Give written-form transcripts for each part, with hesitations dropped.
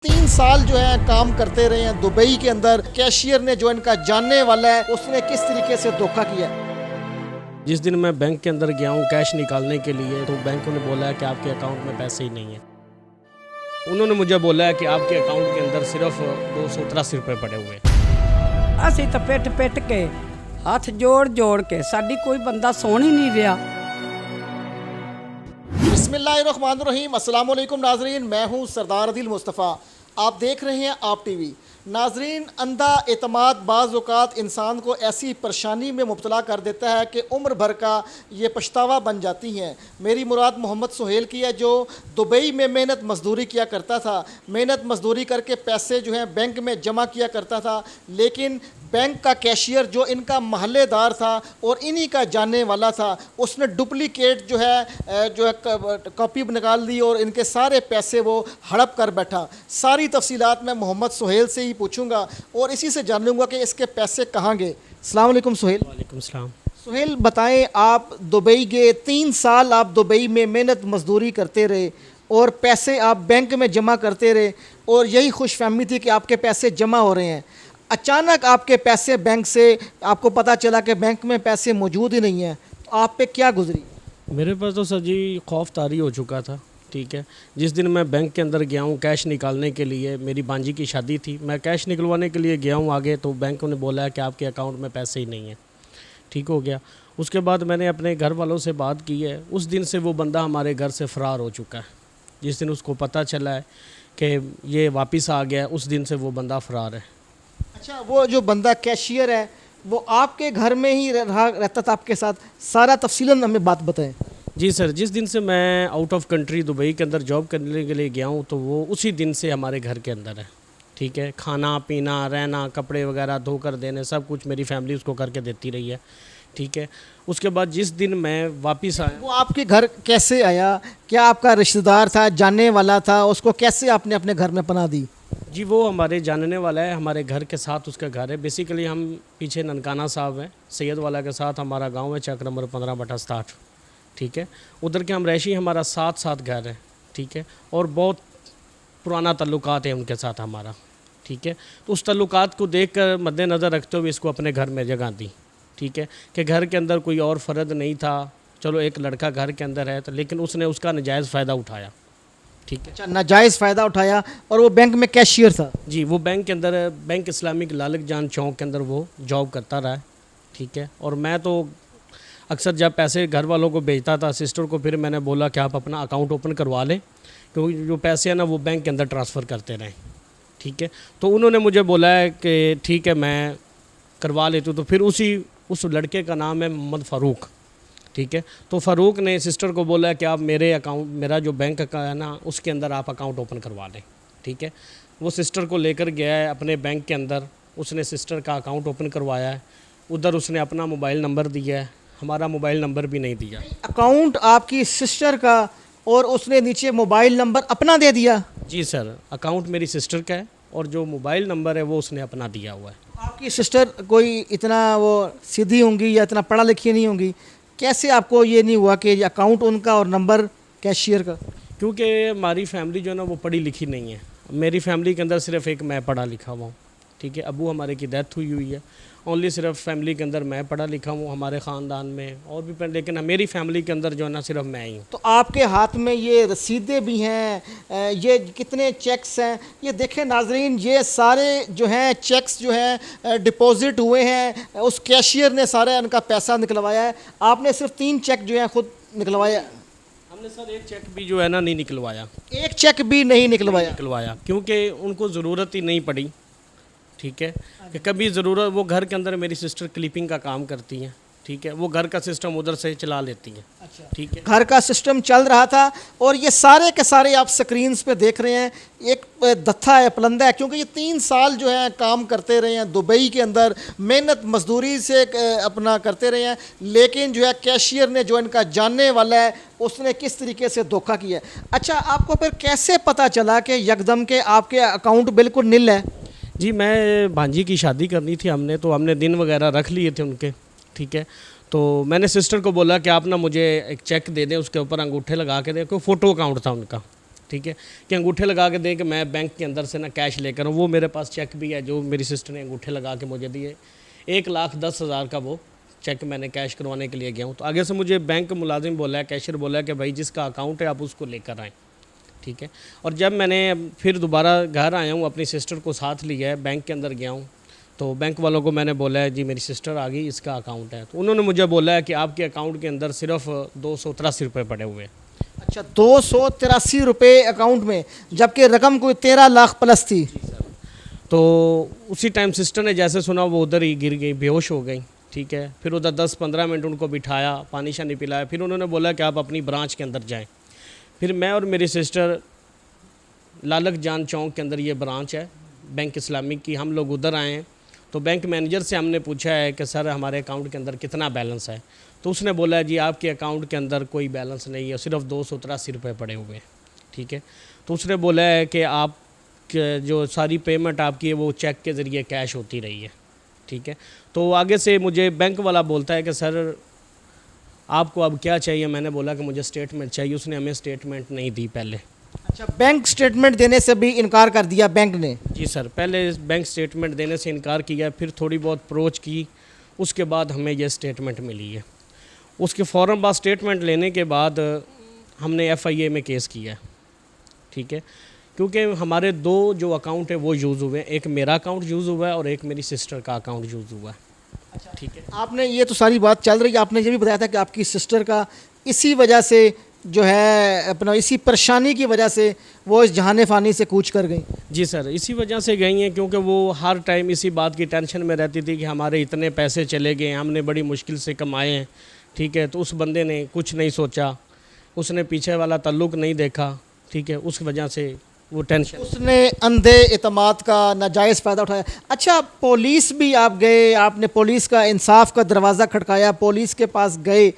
3 साल जो है काम करते रहे हैं दुबई के अंदर। कैशियर ने जो इनका जानने वाला है उसने किस तरीके से धोखा किया। जिस दिन मैं बैंक के अंदर गया हूँ कैश निकालने के लिए, तो बैंक ने बोला है कि आपके अकाउंट में पैसे ही नहीं है। उन्होंने मुझे बोला है कि आपके अकाउंट के अंदर सिर्फ 283 रुपये पड़े हुए हैं। ਅਸੀਂ ਤਾਂ ਪਿੱਟ ਕੇ ਹੱਥ ਜੋੜ ਕੇ ਸਾਡੀ ਕੋਈ ਬੰਦਾ ਸੁਣ ਹੀ ਨਹੀਂ ਰਿਹਾ। बिस्मिल्लाहिर्रहमानिर्रहीम, अस्सलाम वालेकुम नाजरीन, मैं हूँ सरदार आदिल मुस्तफ़ा। आप देख रहे हैं आप टीवी। नाजरीन, अंधा एतमाद बाज़ औक़ात इंसान को ऐसी परेशानी में मुब्तला कर देता है कि उम्र भर का ये पछतावा बन जाती हैं। मेरी मुराद मोहम्मद सुहेल की है, जो दुबई में मेहनत मजदूरी किया करता था। मेहनत मजदूरी करके पैसे जो हैं बैंक में जमा किया करता था, लेकिन बैंक का कैशियर जो इनका महल्लेदार था और इन्हीं का जानने वाला था, उसने डुप्लीकेट जो है कॉपी निकाल दी और इनके सारे पैसे वो हड़प कर बैठा। सारी तफसीलात मैं मोहम्मद सुहेल से ही पूछूंगा और इसी से जान लूँगा कि इसके पैसे कहाँ गए। अस्सलाम वालेकुम सुहेल। वालेकुम सलाम। सुहेल, बताएं, आप दुबई गए, 3 साल आप दुबई में मेहनत मजदूरी करते रहे और पैसे आप बैंक में जमा करते रहे और यही खुशफहमी थी कि आपके पैसे जमा हो रहे हैं। अचानक आपके पैसे बैंक से आपको पता चला कि बैंक में पैसे मौजूद ही नहीं हैं, तो आप पे क्या गुजरी? मेरे पास तो सर जी खौफ तारी हो चुका था। ठीक है, जिस दिन मैं बैंक के अंदर गया हूँ कैश निकालने के लिए, मेरी भांजी की शादी थी, मैं कैश निकलवाने के लिए गया हूँ आगे, तो बैंक ने बोला है कि आपके अकाउंट में पैसे ही नहीं हैं। ठीक हो गया। उसके बाद मैंने अपने घर वालों से बात की है। उस दिन से वो बंदा हमारे घर से फ़रार हो चुका है। जिस दिन उसको पता चला है कि ये वापस आ गया, उस दिन से वो बंदा फ़रार है। अच्छा, वो जो बंदा कैशियर है वो आपके घर में ही रहता था आपके साथ? सारा तफसीलन हमें बात बताएं। जी सर, जिस दिन से मैं आउट ऑफ कंट्री दुबई के अंदर जॉब करने के लिए गया हूँ, तो वो उसी दिन से हमारे घर के अंदर है। ठीक है, खाना पीना रहना, कपड़े वगैरह धो कर देने, सब कुछ मेरी फैमिली उसको करके देती रही है। ठीक है, उसके बाद जिस दिन मैं वापस आया, वो आपके घर कैसे आया? क्या आपका रिश्तेदार था, जानने वाला था? उसको कैसे आपने अपने घर में पनाह दी? जी वो हमारे जानने वाला है, हमारे घर के साथ उसका घर है। बेसिकली हम पीछे ननकाना साहब हैं, सैयद वाला के साथ हमारा गांव है, चक नंबर 15/67। ठीक है, उधर के हम रैशी, हमारा साथ घर है। ठीक है, और बहुत पुराना तल्लुकात है उनके साथ हमारा। ठीक है, तो उस तल्लुकात को देख कर मद्देनज़र रखते हुए इसको अपने घर में जगह दी। ठीक है, कि घर के अंदर कोई और फ़र्द नहीं था, चलो एक लड़का घर के अंदर है, तो लेकिन उसने उसका नाजायज़ फ़ायदा उठाया। ठीक है, अच्छा, नाजायज़ फ़ायदा उठाया। और वो बैंक में कैशियर था? जी, वो बैंक के अंदर, बैंक इस्लामिक लालक जान चौक के अंदर वो जॉब करता रहा है। ठीक है, और मैं तो अक्सर जब पैसे घर वालों को भेजता था, सिस्टर को, फिर मैंने बोला कि आप अपना अकाउंट ओपन करवा लें, क्योंकि जो पैसे हैं ना वो बैंक के अंदर ट्रांसफ़र करते रहें। ठीक है, तो उन्होंने मुझे बोला है कि ठीक है मैं करवा लेती हूँ। तो फिर उस लड़के का नाम है मोहम्मद फ़ारूक। ठीक है, तो फ़ारूक ने सिस्टर को बोला कि आप मेरा जो बैंक का है ना उसके अंदर आप अकाउंट ओपन करवा लें। ठीक है, वो सिस्टर को लेकर गया है अपने बैंक के अंदर, उसने सिस्टर का अकाउंट ओपन करवाया है। उधर उसने अपना मोबाइल नंबर दिया है, हमारा मोबाइल नंबर भी नहीं दिया। अकाउंट आपकी सिस्टर का और उसने नीचे मोबाइल नंबर अपना दे दिया? जी सर, अकाउंट मेरी सिस्टर का है और जो मोबाइल नंबर है वो उसने अपना दिया हुआ है। आपकी सिस्टर कोई इतना वो सीधी होंगी या इतना पढ़ा लिखी नहीं होंगी, कैसे आपको ये नहीं हुआ कि अकाउंट उनका और नंबर कैशियर का? क्योंकि हमारी फैमिली जो है ना वो पढ़ी लिखी नहीं है। मेरी फैमिली के अंदर सिर्फ एक मैं पढ़ा लिखा हुआ हूँ। ठीक है, अबू हमारे की डेथ हुई है, ओनली सिर्फ फैमिली के अंदर मैं पढ़ा लिखा हूँ हमारे ख़ानदान में, और भी लेकिन मेरी फैमिली के अंदर जो है ना सिर्फ मैं ही हूँ। तो आपके हाथ में ये रसीदें भी हैं, ये कितने चेक्स हैं, ये देखें नाजरीन, ये सारे जो हैं चेक्स जो हैं डिपॉजिट हुए हैं, उस कैशियर ने सारा इनका पैसा निकलवाया है। आपने सिर्फ 3 चेक जो हैं खुद निकलवाया? हमने सर एक चेक भी जो है ना नहीं निकलवाया। एक चेक भी नहीं निकलवाया? क्योंकि उनको ज़रूरत ही नहीं पड़ी। ठीक है, कि कभी ज़रूरत, वो घर के अंदर मेरी सिस्टर क्लिपिंग का काम करती हैं। ठीक है, वो घर का सिस्टम उधर से चला लेती हैं। अच्छा, ठीक है, घर का सिस्टम चल रहा था और ये सारे के सारे आप स्क्रीन्स पे देख रहे हैं, एक दत्था है, पलंदा है, क्योंकि ये 3 साल जो है काम करते रहे हैं दुबई के अंदर, मेहनत मजदूरी से अपना करते रहे हैं, लेकिन जो है कैशियर ने जो इनका जानने वाला है उसने किस तरीके से धोखा किया। अच्छा, आपको फिर कैसे पता चला कि यकदम के आपके अकाउंट बिल्कुल नील है? जी मैं भांजी की शादी करनी थी हमने, तो हमने दिन वगैरह रख लिए थे उनके। ठीक है, तो मैंने सिस्टर को बोला कि आप ना मुझे एक चेक दे दें, उसके ऊपर अंगूठे लगा के दें, कोई फ़ोटो अकाउंट था उनका। ठीक है, कि अंगूठे लगा के दें कि मैं बैंक के अंदर से ना कैश लेकर हूँ। वो मेरे पास चेक भी है जो मेरी सिस्टर ने अंगूठे लगा के मुझे दिए। 1,10,000 का वो चेक मैंने कैश करवाने के लिए गया हूँ। तो आगे से मुझे बैंक मुलाजिम बोला है, कैशियर बोला है कि भाई जिसका अकाउंट है आप उसको लेकर आएँ, ठीक है। और जब मैंने फिर दोबारा घर आया हूँ, अपनी सिस्टर को साथ लिया है, बैंक के अंदर गया हूँ, तो बैंक वालों को मैंने बोला है जी मेरी सिस्टर आ गई, इसका अकाउंट है। तो उन्होंने मुझे बोला है कि आपके अकाउंट के अंदर सिर्फ 283 रुपये पड़े हुए हैं। अच्छा, 283 रुपये अकाउंट में, जबकि रकम कोई 13 लाख प्लस थी। तो उसी टाइम सिस्टर ने जैसे सुना वो उधर ही गिर गई, बेहोश हो गई, ठीक है। फिर उधर 10-15 मिनट उनको बिठाया, पानी शानी पिलाया, फिर उन्होंने बोला कि आप अपनी ब्रांच के अंदर जाएं। फिर मैं और मेरी सिस्टर लालक जान चौक के अंदर ये ब्रांच है बैंक इस्लामिक की, हम लोग उधर आए हैं। तो बैंक मैनेजर से हमने पूछा है कि सर हमारे अकाउंट के अंदर कितना बैलेंस है। तो उसने बोला है जी आपके अकाउंट के अंदर कोई बैलेंस नहीं है, सिर्फ 283 रुपये पड़े हुए हैं, ठीक है। तो उसने बोला है कि आप जो सारी पेमेंट आपकी है वो चेक के ज़रिए कैश होती रही है, ठीक है। तो आगे से मुझे बैंक वाला बोलता है कि सर आपको अब क्या चाहिए। मैंने बोला कि मुझे स्टेटमेंट चाहिए। उसने हमें स्टेटमेंट नहीं दी पहले। अच्छा, बैंक स्टेटमेंट देने से भी इनकार कर दिया बैंक ने? जी सर, पहले बैंक स्टेटमेंट देने से इनकार किया, फिर थोड़ी बहुत अप्रोच की, उसके बाद हमें ये स्टेटमेंट मिली है। उसके फ़ौरन बाद स्टेटमेंट लेने के बाद हमने FIA में केस किया है, ठीक है, क्योंकि हमारे 2 जो अकाउंट है वो यूज़ हुए हैं। एक मेरा अकाउंट यूज़ हुआ है और एक मेरी सिस्टर का अकाउंट यूज़ हुआ है। अच्छा, ठीक है। आपने ये तो सारी बात चल रही है, आपने ये भी बताया था कि आपकी सिस्टर का इसी वजह से जो है अपना इसी परेशानी की वजह से वो इस जहान फ़ानी से कूच कर गई। जी सर, इसी वजह से गई हैं क्योंकि वो हर टाइम इसी बात की टेंशन में रहती थी कि हमारे इतने पैसे चले गए, हमने बड़ी मुश्किल से कमाए हैं, ठीक है। तो उस बंदे ने कुछ नहीं सोचा, उसने पीछे वाला ताल्लुक़ नहीं देखा, ठीक है, उस वजह से वो टेंशन, उसने अंधे एतमाद का नाजायज़ फ़ायदा उठाया। अच्छा, पुलिस भी आप गए, आपने पुलिस का इंसाफ का दरवाज़ा खटकाया, पुलिस के पास गए,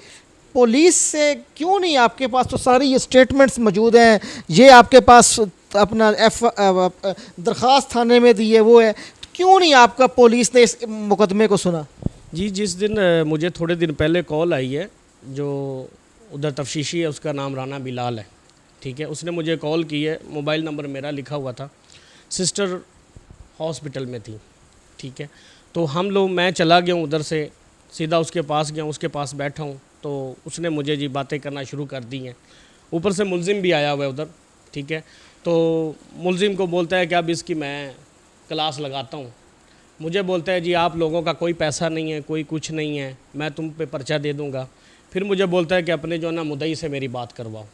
पुलिस से क्यों नहीं, आपके पास तो सारी ये स्टेटमेंट्स मौजूद हैं, ये आपके पास अपना दरख्वास्त थाने में दी है वो है, क्यों नहीं आपका पुलिस ने इस मुकदमे को सुना? जी जिस दिन मुझे थोड़े दिन पहले कॉल आई है, जो उधर तफ्तीशी है उसका नाम राना बिलाल है, ठीक है, उसने मुझे कॉल की है, मोबाइल नंबर मेरा लिखा हुआ था, सिस्टर हॉस्पिटल में थी, ठीक है। तो मैं चला गया हूँ उधर से, सीधा उसके पास गया, उसके पास बैठा हूँ, तो उसने मुझे जी बातें करना शुरू कर दी हैं। ऊपर से मुलजिम भी आया हुआ है उधर, ठीक है। तो मुलजिम को बोलता है कि अब इसकी मैं क्लास लगाता हूँ। मुझे बोलता है जी आप लोगों का कोई पैसा नहीं है, कोई कुछ नहीं है, मैं तुम पे पर्चा दे दूँगा। फिर मुझे बोलता है कि अपने जो ना मुद्दई से मेरी बात करवाओ।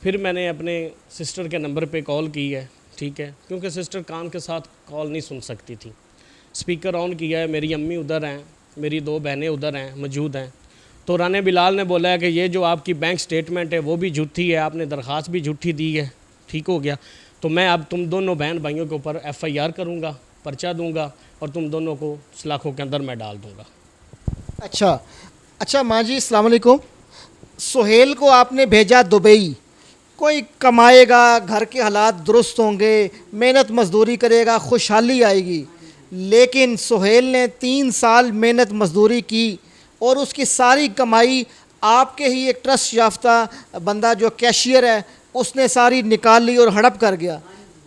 फिर मैंने अपने सिस्टर के नंबर पे कॉल की है, ठीक है, क्योंकि सिस्टर कान के साथ कॉल नहीं सुन सकती थी। स्पीकर ऑन किया है, मेरी अम्मी उधर हैं, मेरी 2 बहनें उधर हैं, मौजूद हैं। तो राना बिलाल ने बोला है कि ये जो आपकी बैंक स्टेटमेंट है वो भी झूठी है, आपने दरख्वास्त भी झूठी दी है, ठीक हो गया। तो मैं अब तुम दोनों बहन भाइयों के ऊपर FIR करूँगा, पर्चा दूँगा और तुम दोनों को सलाखों के अंदर मैं डाल दूँगा। अच्छा माँ जी, अस्सलाम वालेकुम। सुहेल को आपने भेजा दुबई, कोई कमाएगा, घर के हालात दुरुस्त होंगे, मेहनत मजदूरी करेगा, खुशहाली आएगी, लेकिन सुहेल ने 3 साल मेहनत मजदूरी की और उसकी सारी कमाई आपके ही एक ट्रस्ट याफ्ता बंदा जो कैशियर है उसने सारी निकाल ली और हड़प कर गया।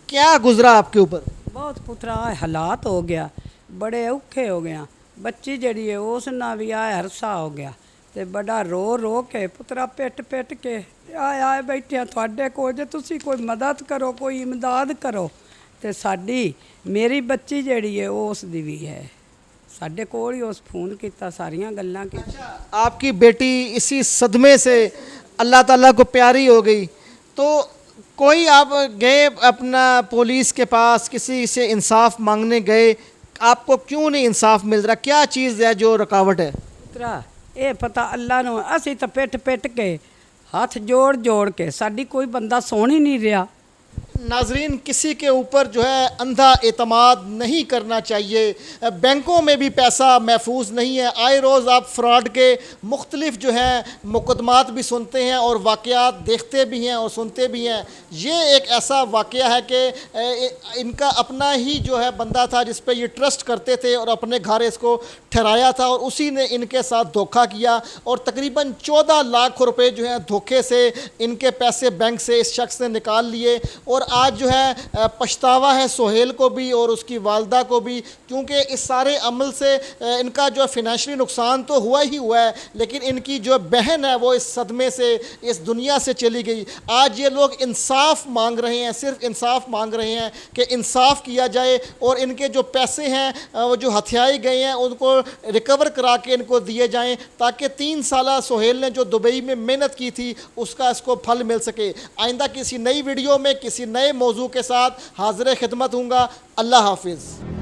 क्या गुजरा आपके ऊपर? बहुत पुत्रा हालात हो गया, बड़े औखे हो गया। बच्ची जड़ी है उस ना भी आया हरसा हो गया, ते बड़ा रो के पुत्रा पिट के आए बैठे थोड़े को, जे तुसी कोई मदद करो, कोई इमदाद करो। ते साडी मेरी बच्ची जड़ी है उस दी भी है, साढ़े कोल ही उस फोन किया, सारियां गल्लां की। आपकी बेटी इसी सदमे से अल्लाह ताला को प्यारी हो गई, तो कोई आप गए अपना पुलिस के पास, किसी से इंसाफ मांगने गए, आपको क्यों नहीं इंसाफ मिल रहा? क्या चीज़ है जो रुकावट है? पुत्रा ये पता अल्लाह नूं, असी तो पिट के हाथ जोड़ के साडी कोई बंदा सुन ही नहीं रहा। नाजरीन, किसी के ऊपर जो है अंधा एतमाद नहीं करना चाहिए। बैंकों में भी पैसा महफूज नहीं है। आए रोज़ आप फ्रॉड के मुख्तलिफ जो है मुकदमात भी सुनते हैं और वाक़यात देखते भी हैं और सुनते भी हैं। ये एक ऐसा वाक़या है कि इनका अपना ही जो है बंदा था जिस पे ये ट्रस्ट करते थे और अपने घर इसको ठहराया था और उसी ने इनके साथ धोखा किया और तकरीबन 14 लाख रुपए जो है धोखे से इनके पैसे बैंक से इस शख्स ने निकाल लिए। और आज जो है पछतावा है सोहेल को भी और उसकी वालदा को भी, क्योंकि इस सारे अमल से इनका जो फिनेंशियली नुकसान तो हुआ ही हुआ है, लेकिन इनकी जो बहन है वो इस सदमे से इस दुनिया से चली गई। आज ये लोग इंसाफ मांग रहे हैं, सिर्फ इंसाफ मांग रहे हैं कि इंसाफ किया जाए और इनके जो पैसे हैं वो जो हथियाए गए हैं उनको रिकवर करा के इनको दिए जाएं, ताकि 3 साल सोहेल ने जो दुबई में मेहनत की थी उसका इसको फल मिल सके। आइंदा किसी नई वीडियो में किसी नए मौजू के साथ हाज़िर खिदमत हूँगा। अल्लाह हाफिज़।